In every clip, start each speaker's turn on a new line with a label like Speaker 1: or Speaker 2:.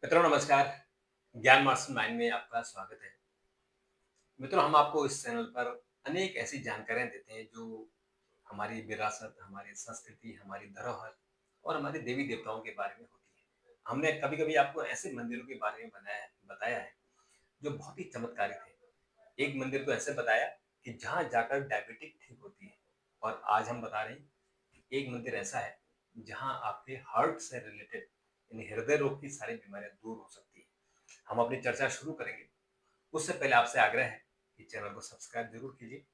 Speaker 1: मित्रों नमस्कार। ज्ञान मास्टरमाइंड में आपका स्वागत है। मित्रों हम आपको इस चैनल पर अनेक ऐसी जानकारियाँ देते हैं जो हमारी विरासत, हमारी संस्कृति, हमारी धरोहर और हमारे देवी-देवताओं के बारे में होती है। हमने कभी-कभी आपको ऐसे मंदिरों के बारे में बताया है जो बहुत ही चमत्कारिक थे। एक मंदिर तो ऐसे बताया कि जहाँ जाकर डायबिटिक ठीक होती है और आज हम बता रहे हैं कि एक मंदिर ऐसा है जहाँ आपके हार्ट से रिलेटेड यानी हृदय रोग की सारी बीमारियाँ दूर हो सकती है। हम अपनी चर्चा शुरू करेंगे, उससे पहले आपसे आग्रह है कि चैनल को सब्सक्राइब ज़रूर कीजिए,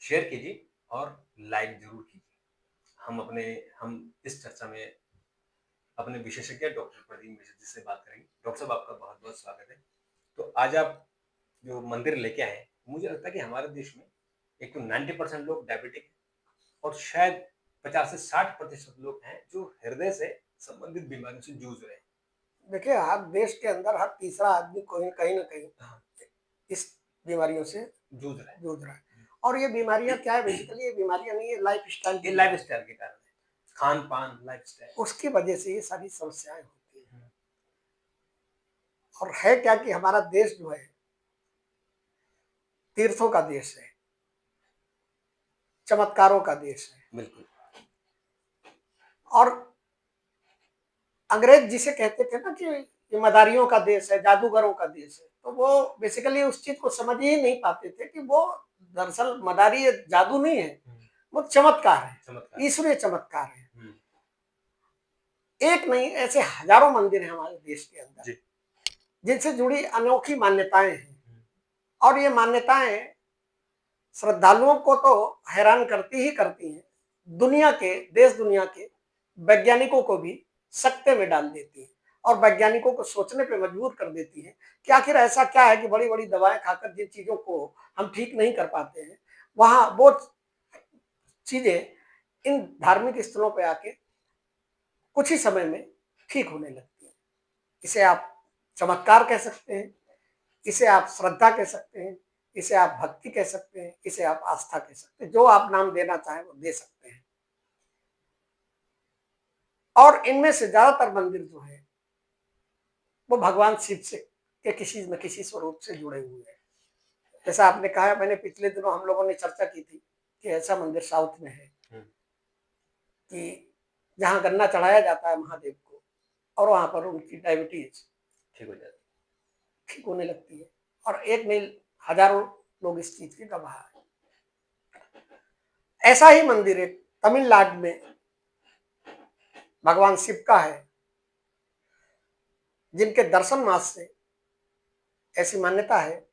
Speaker 1: शेयर कीजिए और लाइक ज़रूर कीजिए। हम इस चर्चा में अपने विशेषज्ञ डॉक्टर प्रदीप मिश्र जी से बात करेंगे। डॉक्टर साहब आपका बहुत-बहुत स्वागत है। तो आज आप जो मंदिर लेके आए हैं, मुझे लगता है कि हमारे देश में एक तो 90% लोग डायबिटिक हैं और शायद 50 से 60% लोग हैं जो हृदय से संबंधित बीमारियों से जूझ रहे हैं।
Speaker 2: देखिए, हर देश के अंदर हर तीसरा आदमी कोई कहीं न कहीं
Speaker 1: हाँ,
Speaker 2: इस बीमारियों से
Speaker 1: जूझ रहे हैं।
Speaker 2: जूझ रहा है। और ये बीमारियाँ क्या है, बेसिकली ये बीमारियाँ नहीं है, लाइफ़स्टाइल की
Speaker 1: ये
Speaker 2: बीमारी।
Speaker 1: लाइफ़स्टाइल के कारण है। खान-पान, लाइफ़स्टाइल।
Speaker 2: उसकी वजह से ये सारी समस्याएँ होती हैं।
Speaker 1: हुँ,
Speaker 2: और है क्या कि हमारा देश जो है, तीर्थों का देश है, चमत्कारों का देश है।
Speaker 1: बिल्कुल।
Speaker 2: और अंग्रेज़ जिसे कहते थे ना कि ये मदारियों का देश है, जादूगरों का देश है, तो वो बेसिकली उस चीज़ को समझ ही नहीं पाते थे कि वो दरअसल मदारी जादू नहीं है,
Speaker 1: हुँ,
Speaker 2: वो चमत्कार है,
Speaker 1: चमत्कार।
Speaker 2: ईश्वरीय चमत्कार है।
Speaker 1: हुँ,
Speaker 2: एक नहीं, ऐसे हजारों मंदिर हैं हमारे देश के अंदर,
Speaker 1: जी।
Speaker 2: जिनसे जुड़ी अनोखी मान्यताएं हैं।
Speaker 1: हुँ,
Speaker 2: और ये मान्यताएं श्रद्धालुओं को तो हैरान करती ही करती हैं, दुनिया के, देश दुनिया के वैज्ञानिकों को भी सकते में डाल देती हैं और वैज्ञानिकों को सोचने पे मजबूर कर देती हैं कि आखिर ऐसा क्या है कि बड़ी बड़ी दवाएं खाकर जिन चीजों को हम ठीक नहीं कर पाते हैं, वहां वो चीजें इन धार्मिक स्थलों पे आके कुछ ही समय में ठीक होने लगती हैं। इसे आप चमत्कार कह सकते हैं, इसे आप श्रद्धा कह सकते हैं, इसे आप भक्ति कह सकते हैं, इसे आप आस्था कह सकते हैं, जो आप नाम देना चाहें वो दे सकते हैं। और इनमें से ज्यादातर मंदिर जो है वो भगवान शिव से के किसी न किसी स्वरूप से जुड़े हुए हैं। जैसा आपने कहा, मैंने पिछले दिनों हम लोगों ने चर्चा की थी कि ऐसा मंदिर साउथ में है
Speaker 1: हुँ,
Speaker 2: कि जहाँ गन्ना चढ़ाया जाता है महादेव को, और वहां पर उनकी डायबिटीज
Speaker 1: ठीक हो जाता
Speaker 2: ठीक होने लगती है। और एक नहीं, हजारों लोग इस चीज के गवाह हैं। ऐसा ही मंदिर एक तमिलनाडु में भगवान शिव का है, जिनके दर्शन मात्र से ऐसी मान्यता है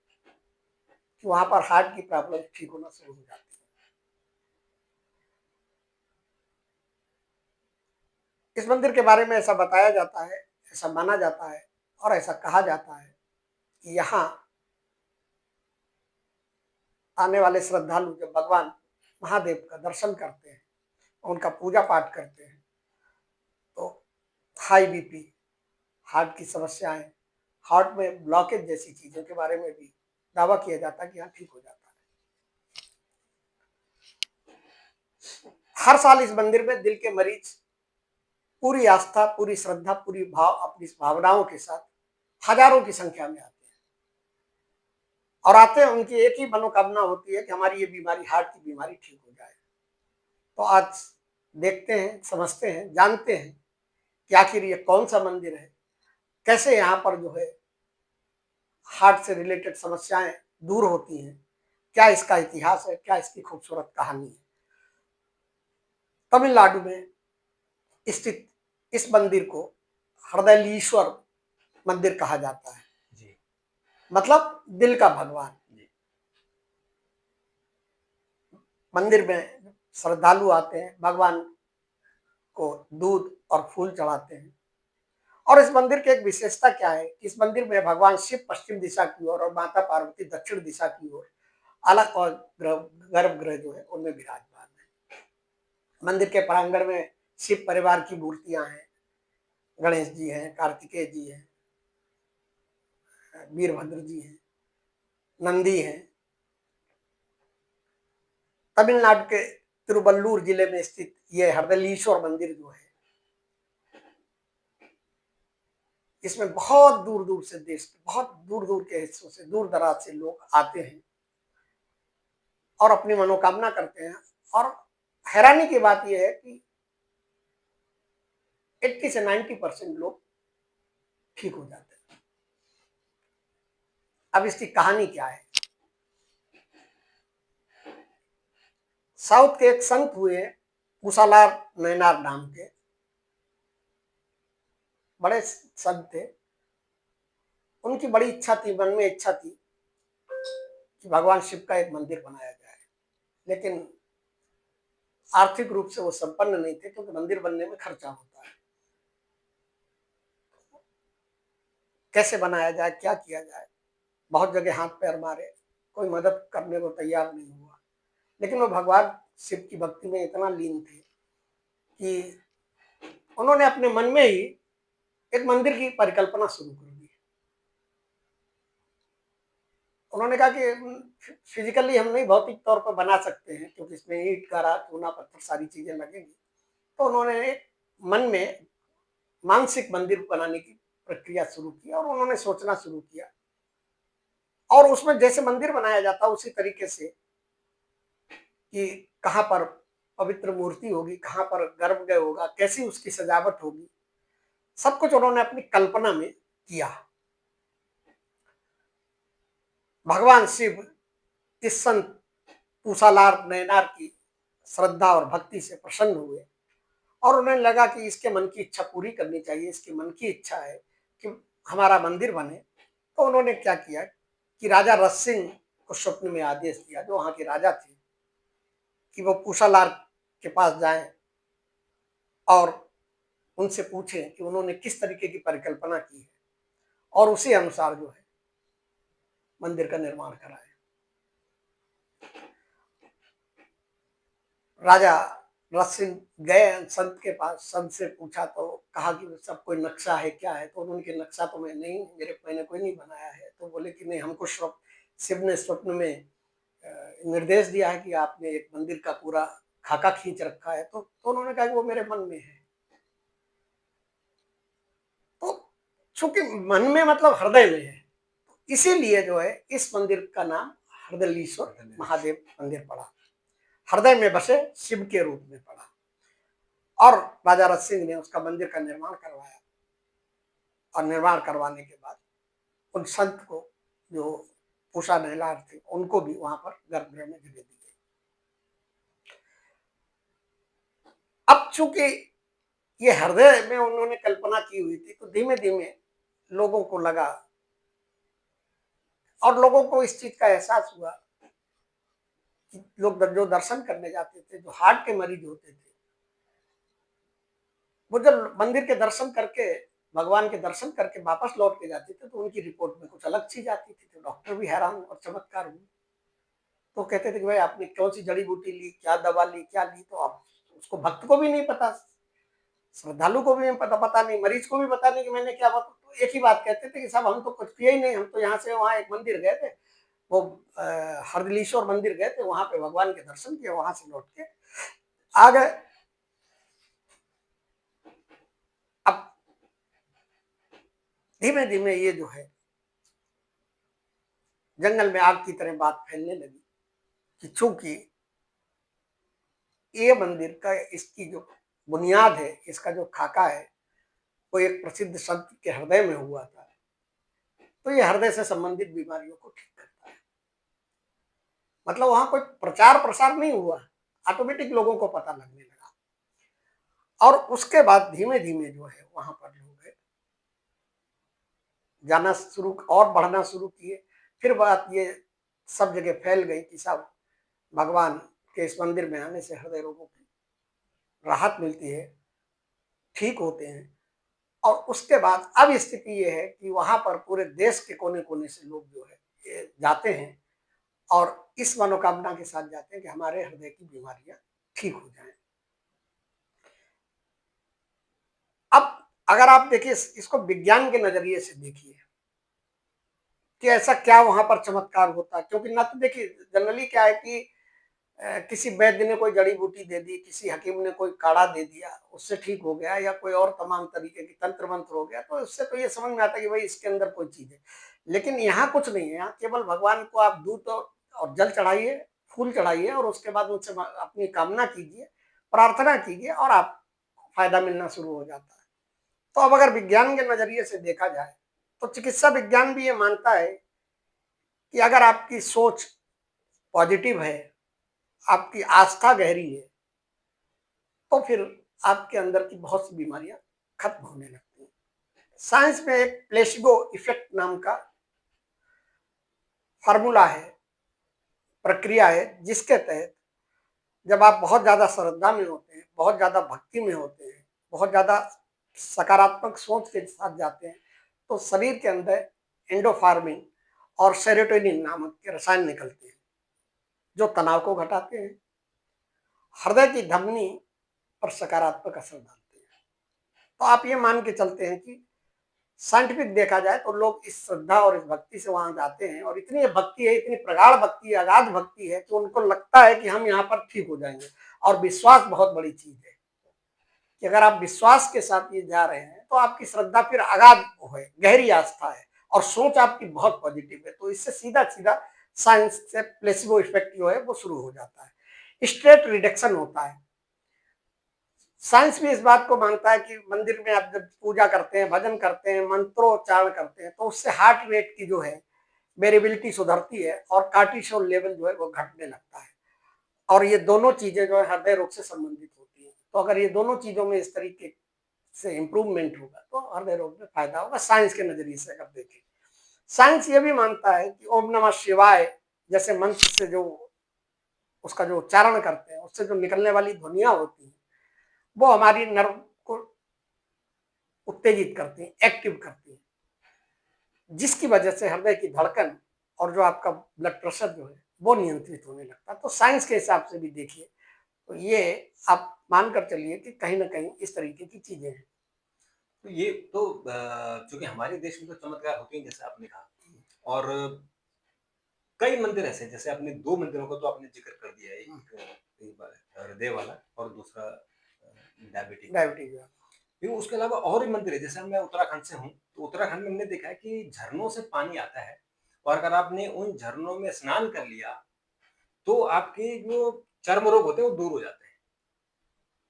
Speaker 2: कि वहां पर हार्ट की प्रॉब्लम ठीक होना शुरू हो जाती है। इस मंदिर के बारे में ऐसा बताया जाता है, ऐसा माना जाता है और ऐसा कहा जाता है कि यहाँ आने वाले श्रद्धालु जब भगवान महादेव का दर्शन करते हैं, उनका पूजा पाठ करते हैं, तो हाई बीपी, हार्ट की समस्याएं, हार्ट में ब्लॉकेज जैसी चीजों के बारे में भी दावा किया जाता है कि यहाँ ठीक हो जाता है। हर साल इस मंदिर में दिल के मरीज पूरी आस्था, पूरी श्रद्धा, पूरी भाव, अपनी भावनाओं के साथ हजारों की संख्या में आते हैं। और आते हैं, उनकी एक ही मनोकामना होती है कि हमारी ये बीमारी, हार्ट की बीमारी ठीक हो जाए। तो आज देखते हैं, समझते हैं, जानते हैं कि आखिर ये कौन सा मंदिर है, कैसे यहाँ पर जो है हार्ट से रिलेटेड समस्याएं दूर होती हैं, क्या इसका इतिहास है, क्या इसकी खूबसूरत कहानी है। तमिलनाडु में स्थित इस मंदिर को हृदयलीश्वर मंदिर कहा जाता है,
Speaker 1: है। जी,
Speaker 2: मतलब दिल का भगवान।
Speaker 1: जी।
Speaker 2: मंदिर में श्रद्धालु आते हैं, भगवान को दूध और फूल चढ़ाते हैं। और इस मंदिर की एक विशेषता क्या है कि इस मंदिर में भगवान शिव पश्चिम दिशा की ओर और माता पार्वती दक्षिण दिशा की ओर अलग और गर्भगृह जो है उनमें विराजमान है। मंदिर के प्रांगण में शिव परिवार की मूर्तियां हैं, गणेश जी हैं, कार्तिकेय जी हैं, वीरभद्र जी हैं, नंदी हैं। तमिलनाडु के तिरुवल्लुर जिले में स्थित यह हरदलीश्वर मंदिर जो है, इसमें बहुत दूर दूर से देश के बहुत दूर दूर के हिस्सों से, दूर दराज से लोग आते हैं और अपनी मनोकामना करते हैं। और हैरानी की बात यह है कि 80 से 90% लोग ठीक हो जाते हैं। अब इसकी कहानी क्या है? साउथ के एक संत हुए, कुशालार नैनार नाम के, बड़े संत थे। उनकी बड़ी इच्छा थी, मन में इच्छा थी कि भगवान शिव का एक मंदिर बनाया जाए, लेकिन आर्थिक रूप से वो संपन्न नहीं थे, क्योंकि मंदिर बनने में खर्चा होता है। कैसे बनाया जाए, क्या किया जाए, बहुत जगह हाथ पैर मारे, कोई मदद करने को तैयार नहीं हुआ। लेकिन वो भगवान शिव की भक्ति में इतना लीन थे कि उन्होंने अपने मन में ही एक मंदिर की परिकल्पना शुरू कर दी। उन्होंने कहा कि फिजिकली हम नहीं, भौतिक तौर पर बना सकते हैं, क्योंकि इसमें ईंट, गारा, चूना, पत्थर सारी चीजें लगेंगी। तो उन्होंने मन में मानसिक मंदिर बनाने की प्रक्रिया शुरू की और उन्होंने सोचना शुरू किया। और उसमें जैसे मंदिर बनाया जाता उसी तरीके से कि कहाँ पर पवित्र मूर्ति होगी, कहाँ पर गर्भगृह होगा, कैसी उसकी सजावट होगी, सब कुछ उन्होंने अपनी कल्पना में किया। भगवान शिव इस संत पूसालार नैनार की श्रद्धा और भक्ति से प्रसन्न हुए और उन्हें लगा कि इसके मन की इच्छा पूरी करनी चाहिए, इसके मन की इच्छा है कि हमारा मंदिर बने। तो उन्होंने क्या किया कि राजा रस सिंह को स्वप्न में आदेश दिया, जो वहां के राजा थे, कि वो पूसालार के पास जाएं और उनसे पूछें कि उन्होंने किस तरीके की परिकल्पना की है और उसी अनुसार जो है मंदिर का निर्माण कराएं। राजा रस सिंह गए संत के पास, संत से पूछा तो कहा कि सब कोई नक्शा है, क्या है? तो उन्होंने कहा नक्शा तो मैंने कोई नहीं बनाया है। तो बोले कि नहीं, हमको शिव ने स्वप्न में निर्देश दिया है कि आपने एक मंदिर का पूरा खाका खींच रखा है। तो उन्होंने कहा कि वो मेरे मन में है। तो चूंकि मन में मतलब हृदय में है, इसीलिए जो है इस मंदिर का नाम हरदलीश्वर महादेव मंदिर पड़ा, हृदय में बसे शिव के रूप में पड़ा। और राजा रस सिंह ने उसका मंदिर का निर्माण करवाया और निर्माण करवाने के बाद उन संत को, जो पूषा नहलार थे, उनको भी वहां पर गर्भगृह में जगह दी गई। अब चूंकि ये हृदय में उन्होंने कल्पना की हुई थी, तो धीमे धीमे लोगों को लगा और लोगों को इस चीज का एहसास हुआ कि लोग जो दर्शन करने जाते थे, जो हार्ट के मरीज होते थे, वो जब मंदिर के दर्शन करके, भगवान के दर्शन करके वापस लौट के जाते थे, तो उनकी रिपोर्ट में कुछ अलग चीज आती थी। तो डॉक्टर भी हैरान और चमत्कार हुए। तो कहते थे कि भाई आपने कौन सी जड़ी बूटी ली, क्या दवा ली, क्या ली? तो अब उसको भक्त को भी नहीं पता, श्रद्धालु को भी पता नहीं, मरीज को भी पता नहीं कि मैंने क्या बात। तो एक ही बात कहते थे कि साहब हम तो कुछ किया ही नहीं, हम तो यहाँ से वहाँ एक मंदिर गए थे, वो हरदलीश्वर मंदिर गए थे, वहां पे भगवान के दर्शन किए, वहां से लौट के आ गए। अब धीमे धीमे ये जो है जंगल में आग की तरह बात फैलने लगी कि चूंकि ये मंदिर का, इसकी जो बुनियाद है, इसका जो खाका है, वो एक प्रसिद्ध संत के हृदय में हुआ था, तो ये हृदय से संबंधित बीमारियों को ठीक करता है। मतलब वहां कोई प्रचार प्रसार नहीं हुआ, ऑटोमेटिक लोगों को पता लगने लगा। और उसके बाद धीमे धीमे जो है वहां पर लोग जाना शुरू और बढ़ना शुरू किए। फिर बात ये सब जगह फैल गई कि सब भगवान के इस मंदिर में आने से हृदय रोगों की राहत मिलती है, ठीक होते हैं। और उसके बाद अब स्थिति ये है कि वहां पर पूरे देश के कोने कोने से लोग जो है ये जाते हैं और इस मनोकामना के साथ जाते हैं कि हमारे हृदय की बीमारियां ठीक हो जाएं। अब अगर आप देखिए, इसको विज्ञान के नजरिए से देखिए कि ऐसा क्या वहां पर चमत्कार होता है। क्योंकि ना तो देखिए, जनरली क्या है कि किसी वैद्य ने कोई जड़ी बूटी दे दी, किसी हकीम ने कोई काढ़ा दे दिया, उससे ठीक हो गया, या कोई और तमाम तरीके की तंत्र मंत्र हो गया, तो उससे तो ये समझ में आता है कि भाई इसके अंदर कोई चीज है। लेकिन यहाँ कुछ नहीं है, यहाँ केवल भगवान को आप दूध और जल चढ़ाइए, फूल चढ़ाइए, और उसके बाद उनसे अपनी कामना कीजिए, प्रार्थना कीजिए, और आप फायदा मिलना शुरू हो जाता है। तो अब अगर विज्ञान के नजरिए से देखा जाए तो चिकित्सा विज्ञान भी ये मानता है कि अगर आपकी सोच पॉजिटिव है, आपकी आस्था गहरी है, तो फिर आपके अंदर की बहुत सी बीमारियां खत्म होने लगती हैं। साइंस में एक प्लेसिबो इफेक्ट नाम का फार्मूला है, प्रक्रिया है, जिसके तहत जब आप बहुत ज्यादा श्रद्धा में होते हैं, बहुत ज्यादा भक्ति में होते हैं, बहुत ज्यादा सकारात्मक सोच के साथ जाते हैं, तो शरीर के अंदर एंडोफार्मिन और सेरोटोनिन नामक के रसायन निकलते हैं, जो तनाव को घटाते हैं, हृदय की धमनी पर सकारात्मक असर डालते हैं। तो आप ये मान के चलते हैं कि साइंटिफिक देखा जाए तो लोग इस श्रद्धा और इस भक्ति से वहां जाते हैं, और इतनी भक्ति है, इतनी प्रगाढ़ भक्ति है, अगाध भक्ति है, कि उनको लगता है कि हम यहाँ पर ठीक हो जाएंगे। और विश्वास बहुत बड़ी चीज है कि अगर आप विश्वास के साथ ये जा रहे हैं तो आपकी श्रद्धा फिर अगाध है, गहरी आस्था है, और सोच आपकी बहुत पॉजिटिव है। तो इससे सीधा सीधा साइंस से प्लेसिबो इफेक्ट जो है वो शुरू हो जाता है, स्ट्रेस रिडक्शन होता है। साइंस भी इस बात को मानता है कि मंदिर में आप जब पूजा करते हैं, भजन करते हैं, मंत्रोच्चारण करते हैं, तो उससे हार्ट रेट की जो है वेरिएबिलिटी सुधरती है, और कार्टिसोल लेवल जो है वो घटने लगता है। और ये दोनों चीजें जो है हृदय रोग से संबंधित होती हैं। तो अगर ये दोनों चीजों में इस तरीके से इंप्रूवमेंट होगा तो हृदय रोग में फायदा होगा, साइंस के नजरिए से अगर देखें। साइंस ये भी मानता है कि ओम नमः शिवाय जैसे मंत्र से जो उसका जो उच्चारण करते हैं, उससे जो निकलने वाली ध्वनियां होती हैं, वो हमारी नर्व को उत्तेजित करती हैं, एक्टिव करती हैं, जिसकी वजह से हृदय की धड़कन और जो आपका ब्लड प्रेशर जो है वो नियंत्रित होने लगता है। तो साइंस के हिसाब से भी देखिए तो ये आप मानकर चलिए कि कहीं ना कहीं इस तरीके की चीजें हैं।
Speaker 1: तो ये तो चूँकि हमारे देश में तो चमत्कार होते हैं जैसे आपने कहा, और कई मंदिर ऐसे हैं, जैसे आपने 2 मंदिरों का तो आपने ज़िक्र कर दिया है, एक हृदय वाला और दूसरा डायबिटिक वाला।
Speaker 2: डायबिटीज।
Speaker 1: फिर उसके अलावा और भी मंदिर है, जैसे मैं उत्तराखंड से हूँ, तो उत्तराखंड में हमने देखा है कि झरनों से पानी आता है, और अगर आपने उन झरनों में स्नान कर लिया, तो आपके जो चर्म रोग होते हैं वो दूर हो जाते हैं।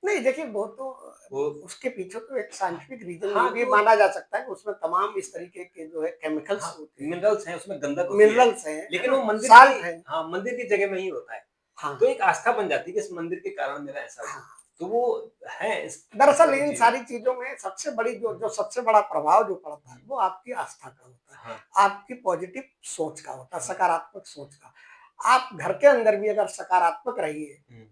Speaker 2: नहीं देखिए, वो तो
Speaker 1: वो
Speaker 2: उसके पीछे तो एक साइंटिफिक रीजन ये
Speaker 1: हाँ,
Speaker 2: भी
Speaker 1: तो
Speaker 2: माना जा सकता है कि उसमें तमाम इस तरीके के जो है केमिकल्स
Speaker 1: हाँ,
Speaker 2: होते हैं,
Speaker 1: मिनरल्स हैं, उसमें गंधक होती है,
Speaker 2: मिनरल्स हैं, है
Speaker 1: लेकिन
Speaker 2: ना,
Speaker 1: वो मंदिर
Speaker 2: साल्ट
Speaker 1: की
Speaker 2: है।
Speaker 1: हाँ, मंदिर की जगह में ही होता है।
Speaker 2: हाँ
Speaker 1: तो एक आस्था बन जाती है कि इस मंदिर के कारण मेरा ऐसा हुआ।
Speaker 2: हाँ।
Speaker 1: तो वो है इस
Speaker 2: दरअसल
Speaker 1: तरह की
Speaker 2: इन
Speaker 1: चीज़ें।
Speaker 2: सारी चीजों में सबसे बड़ी जो जो सबसे बड़ा प्रभाव जो पड़ता है वो आपकी आस्था का होता है,
Speaker 1: हाँ,
Speaker 2: आपकी पॉजिटिव सोच का होता है, सकारात्मक सोच का। आप घर के अंदर भी अगर सकारात्मक रहिए
Speaker 1: हुँ,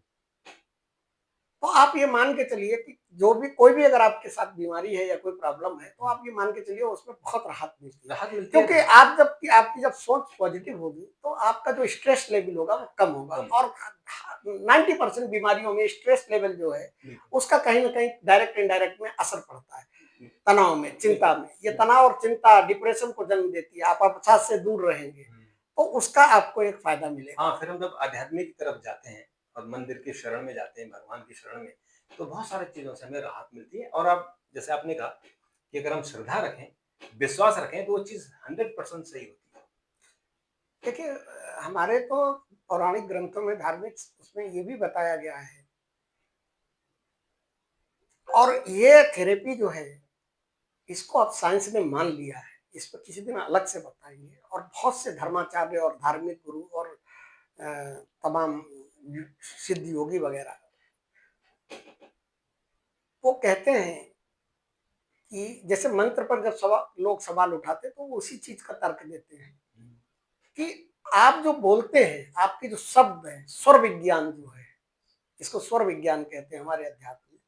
Speaker 2: तो आप ये मान के चलिए कि जो भी कोई भी अगर आपके साथ बीमारी है या कोई प्रॉब्लम है, तो आप ये मान के चलिए उसमें बहुत राहत मिलती है।
Speaker 1: राहत मिलती है।
Speaker 2: क्योंकि आप जब आपकी जब सोच पॉजिटिव होगी तो आपका जो स्ट्रेस लेवल होगा वो कम होगा,
Speaker 1: कम,
Speaker 2: और 90% बीमारियों में स्ट्रेस लेवल जो है
Speaker 1: बिल्कुल,
Speaker 2: उसका कहीं ना कहीं डायरेक्ट इनडायरेक्ट में असर पड़ता है। तनाव में, चिंता
Speaker 1: बिल्कुल,
Speaker 2: में, ये
Speaker 1: बिल्कुल।
Speaker 2: तनाव और चिंता डिप्रेशन को जन्म देती है, आप अवसाद से दूर रहेंगे,
Speaker 1: हुँ।
Speaker 2: तो उसका आपको एक फायदा मिलेगा।
Speaker 1: हाँ, फिर हम जब आध्यात्मिक की तरफ जाते हैं और मंदिर की शरण में जाते हैं, भगवान की शरण में, तो बहुत सारी चीज़ों से हमें राहत मिलती है, और अब जैसे आपने कहा कि अगर हम श्रद्धा रखें, विश्वास रखें, तो वो चीज़ 100% सही होती है।
Speaker 2: देखिए, हमारे तो पौराणिक ग्रंथों में, धार्मिक उसमें ये भी बताया गया है, और ये थेरेपी जो है इसको अब साइंस ने मान लिया है, इस पर किसी दिन अलग से बताएंगे। और बहुत से धर्माचार्य और धार्मिक गुरु और तमाम सिद्ध योगी वगैरह वो कहते हैं कि जैसे मंत्र पर जब लोग सवाल उठाते हैं तो वो उसी चीज का तर्क देते हैं कि आप जो बोलते हैं, आपके जो शब्द है, स्वर विज्ञान जो है, इसको स्वर विज्ञान कहते हैं हमारे अध्यात्म में,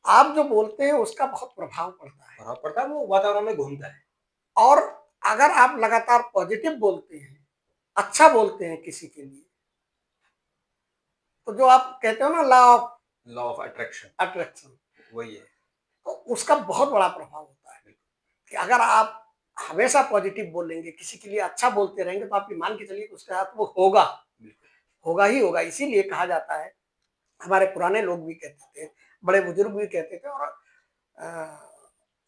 Speaker 2: आप जो बोलते हैं उसका बहुत प्रभाव पड़ता है।
Speaker 1: प्रभाव पड़ता है, वो वातावरण में घूमता है।
Speaker 2: और अगर आप लगातार पॉजिटिव बोलते हैं, अच्छा बोलते हैं किसी के लिए, तो जो आप कहते हो ना law of
Speaker 1: law of attraction
Speaker 2: attraction,
Speaker 1: वही है।
Speaker 2: तो उसका बहुत बड़ा प्रभाव होता है कि अगर आप हमेशा पॉजिटिव बोलेंगे, किसी के लिए अच्छा बोलते रहेंगे, तो आप ये मान के चलिए कि उसके साथ वो होगा,
Speaker 1: बिल्कुल।
Speaker 2: होगा ही होगा। इसीलिए कहा जाता है, हमारे पुराने लोग भी कहते थे, बड़े बुजुर्ग भी कहते थे, और अ,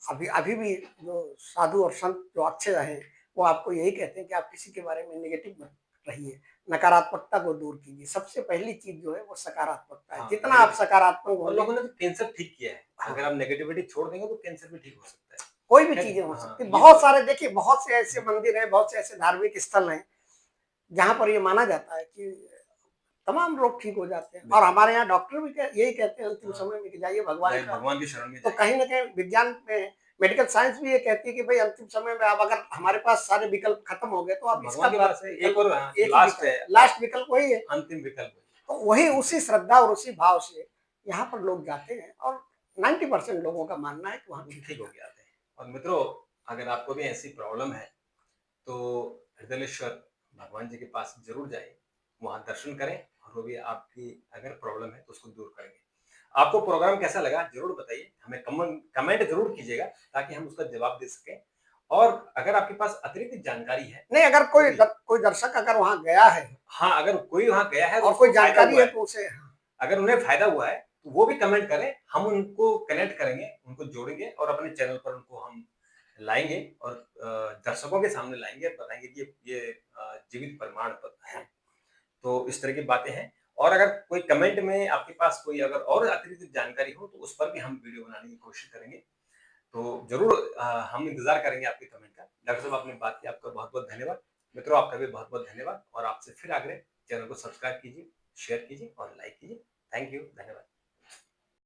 Speaker 2: अभी अभी भी जो साधु और संत जो अच्छे रहे, वो आपको यही कहते हैं कि आप किसी के बारे में नेगेटिव मत रहिए, नकारात्मकता को दूर कीजिए। सबसे पहली चीज़ जो है वो सकारात्मकता है।
Speaker 1: हाँ,
Speaker 2: जितना आप
Speaker 1: नेगेटिव
Speaker 2: सकारात्मक
Speaker 1: और
Speaker 2: होंगे,
Speaker 1: लोगों ने तो कैंसर ठीक किया है।
Speaker 2: हाँ,
Speaker 1: अगर आप नेगेटिविटी छोड़ देंगे तो कैंसर भी ठीक हो सकता है।
Speaker 2: कोई भी
Speaker 1: खैर
Speaker 2: चीज़ें हो
Speaker 1: हाँ,
Speaker 2: सकती हैं।
Speaker 1: ये
Speaker 2: बहुत
Speaker 1: तो
Speaker 2: सारे देखिए, बहुत से ऐसे मंदिर हैं, बहुत से ऐसे धार्मिक स्थल हैं, जहाँ पर ये माना जाता है कि तमाम रोग ठीक हो जाते हैं। और
Speaker 1: बिल्कुल,
Speaker 2: हमारे यहाँ डॉक्टर भी यही कहते हैं अंतिम
Speaker 1: हाँ,
Speaker 2: समय में कि जाइए भगवान का।
Speaker 1: भगवान की शरण में
Speaker 2: तो
Speaker 1: जाइए।
Speaker 2: कहीं न कहीं विज्ञान में मेडिकल साइंस भी ये कहती है कि भई अंतिम समय में अब अगर हमारे पास सारे विकल्प खत्म हो गए, तो
Speaker 1: तो
Speaker 2: आप इसका
Speaker 1: भगवान के पास है एक
Speaker 2: विकल्प,
Speaker 1: और हाँ,
Speaker 2: एक ही
Speaker 1: लास्ट
Speaker 2: विकल्प,
Speaker 1: है,
Speaker 2: लास्ट विकल्प वही है।
Speaker 1: अंतिम विकल्प वही है।
Speaker 2: तो वही उसी श्रद्धा और उसी भाव से यहाँ पर लोग जाते हैं, और 90% लोगों का मानना है कि वहाँ
Speaker 1: वो
Speaker 2: ठीक हो
Speaker 1: ठीक हो
Speaker 2: जाता
Speaker 1: के आते हैं। और मित्रों, अगर आपको भी ऐसी प्रॉब्लम है तो हृदयलेश्वर भगवान जी के पास ज़रूर जाइए, वहाँ दर्शन करें और वो भी आपकी अगर प्रॉब्लम है तो उसको दूर करेंगे। आपको प्रोग्राम कैसा लगा ज़रूर बताइए, हमें कमेंट ज़रूर कीजिएगा ताकि हम उसका जवाब दे सकें। और अगर आपके पास अतिरिक्त जानकारी है
Speaker 2: है। नहीं, अगर
Speaker 1: तो भी
Speaker 2: कोई दर्शक अगर वहाँ गया है
Speaker 1: हाँ, अगर कोई वहाँ गया है तो
Speaker 2: और कोई
Speaker 1: उसको फ़ायदा
Speaker 2: जानकारी
Speaker 1: हुआ
Speaker 2: है
Speaker 1: है,
Speaker 2: तो उसे,
Speaker 1: अगर उन्हें फ़ायदा हुआ है तो वो भी कमेंट करें, हम उनको कनेक्ट करेंगे, उनको जोड़ेंगे और अपने चैनल पर उनको हम लाएँगे और दर्शकों के सामने लाएँगे और बताएँगे कि ये जीवित प्रमाण पत्र है। तो इस तरह की बातें हैं और अगर कोई कमेंट में आपके पास कोई अगर और अतिरिक्त जानकारी हो तो उस पर भी हम वीडियो बनाने की कोशिश करेंगे। तो ज़रूर हम इंतज़ार करेंगे आपके कमेंट का। डॉक्टर साहब आपने बात की, आपका बहुत-बहुत धन्यवाद। मित्रों आपका भी बहुत-बहुत धन्यवाद और आपसे फिर आग्रह, चैनल को सब्सक्राइब कीजिए, शेयर कीजिए और लाइक कीजिए। थैंक यू, धन्यवाद।